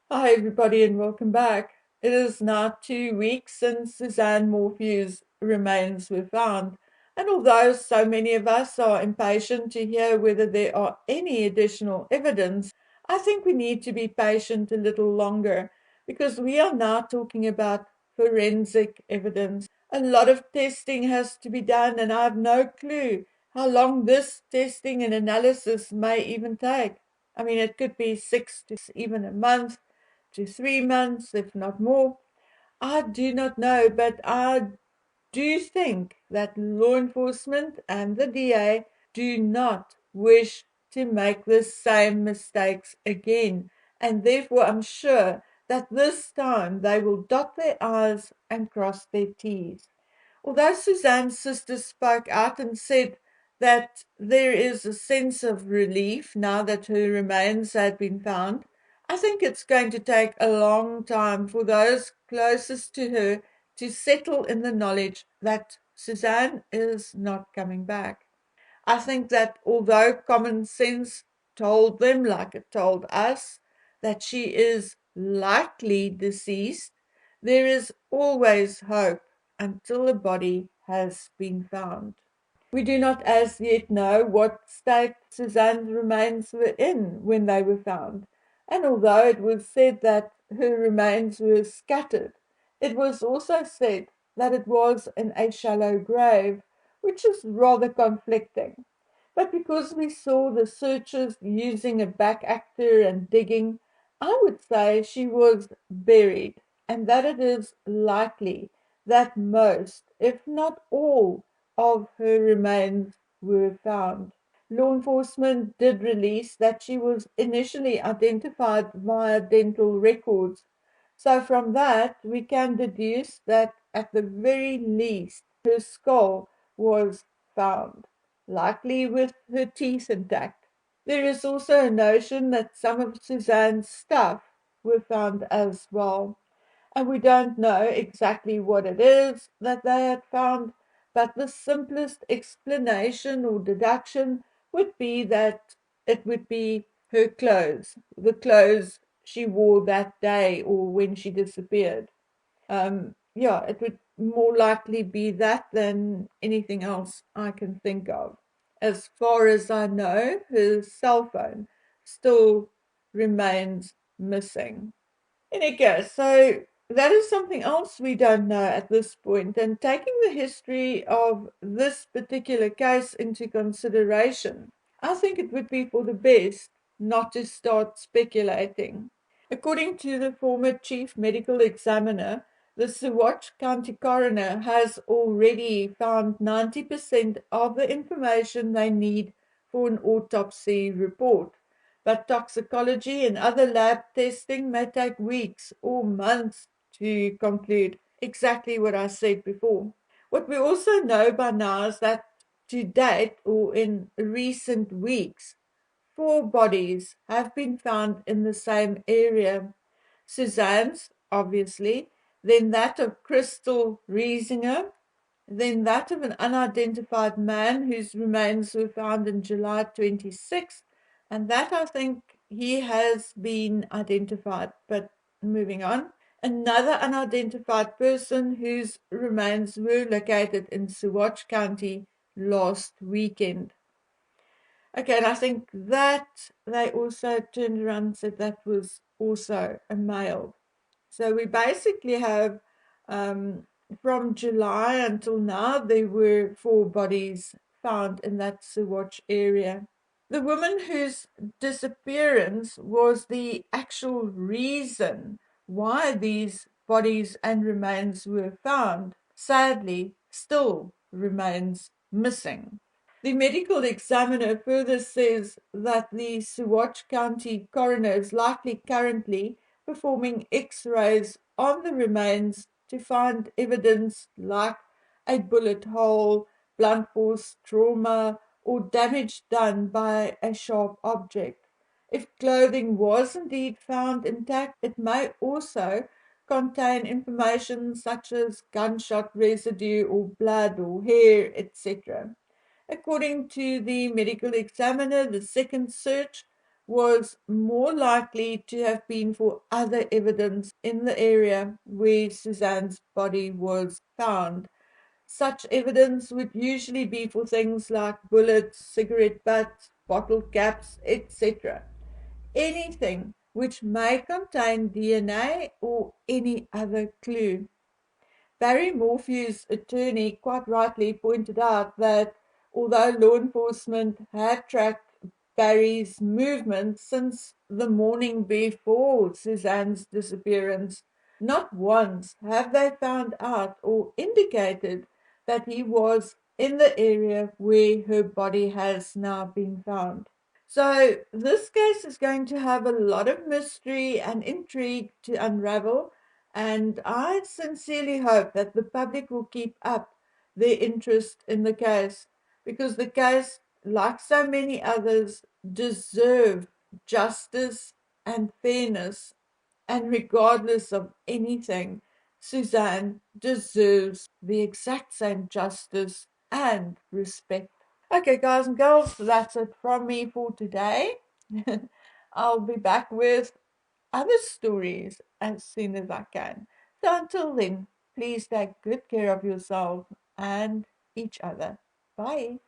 Hi, everybody, and welcome back. It is now 2 weeks since Suzanne Morphew's remains were found, and although so many of us are impatient to hear whether there are any additional evidence, I think we need to be patient a little longer because we are now talking about forensic evidence. A lot of testing has to be done, and I have no clue how long this testing and analysis may even take. I mean, it could be 6 to even a month to 3 months, if not more. I do not know, but I do think that law enforcement and the DA do not wish to make the same mistakes again. And therefore, I'm sure that this time they will dot their I's and cross their T's. Although Suzanne's sister spoke out and said that there is a sense of relief now that her remains had been found, I think it's going to take a long time for those closest to her to settle in the knowledge that Suzanne is not coming back. I think that although common sense told them, like it told us, that she is likely deceased, there is always hope until a body has been found. We do not as yet know what state Suzanne's remains were in when they were found, and although it was said that her remains were scattered, it was also said that it was in a shallow grave, which is rather conflicting. But because we saw the searchers using a back actor and digging, I would say she was buried, and that it is likely that most, if not all, of her remains were found. Law enforcement did release that she was initially identified via dental records. So, from that, we can deduce that at the very least, her skull was found, likely with her teeth intact. There is also a notion that some of Suzanne's stuff were found as well, and we don't know exactly what it is that they had found, but the simplest explanation or deduction would be that it would be her clothes, the clothes she wore that day or when she disappeared. Yeah, it would more likely be that than anything else I can think of. As far as I know, her cell phone still remains missing. Any case, so that is something else we don't know at this point. And taking the history of this particular case into consideration, I think it would be for the best not to start speculating. According to the former chief medical examiner, the Saguache County coroner has already found 90% of the information they need for an autopsy report, but toxicology and other lab testing may take weeks or months to conclude exactly what I said before. What we also know by now is that to date, or in recent weeks, 4 bodies have been found in the same area. Suzanne's, obviously, then that of Crystal Riesinger, then that of an unidentified man whose remains were found in July 26th, and that I think he has been identified. But moving on, another unidentified person whose remains were located in Saguache County last weekend. Okay, and I think that they also turned around and said that was also a male. So we basically have um, from July until now, there were 4 bodies found in that Saguache area. The woman whose disappearance was the actual reason why these bodies and remains were found, sadly, still remains missing. The medical examiner further says that the Saguache County coroner is likely currently performing x-rays on the remains to find evidence like a bullet hole, blunt force trauma, or damage done by a sharp object. If clothing was indeed found intact, it may also contain information such as gunshot residue or blood or hair, etc. According to the medical examiner, the second search was more likely to have been for other evidence in the area where Suzanne's body was found. Such evidence would usually be for things like bullets, cigarette butts, bottle caps, etc. Anything which may contain DNA or any other clue. Barry Morphew's attorney quite rightly pointed out that although law enforcement had tracked Barry's movements since the morning before Suzanne's disappearance, not once have they found out or indicated that he was in the area where her body has now been found. So, this case is going to have a lot of mystery and intrigue to unravel, and I sincerely hope that the public will keep up their interest in the case because the case, like so many others, deserve justice and fairness, and regardless of anything, Suzanne deserves the exact same justice and respect. Okay, guys and girls, that's it from me for today. I'll be back with other stories as soon as I can. So until then, please take good care of yourself and each other. Bye.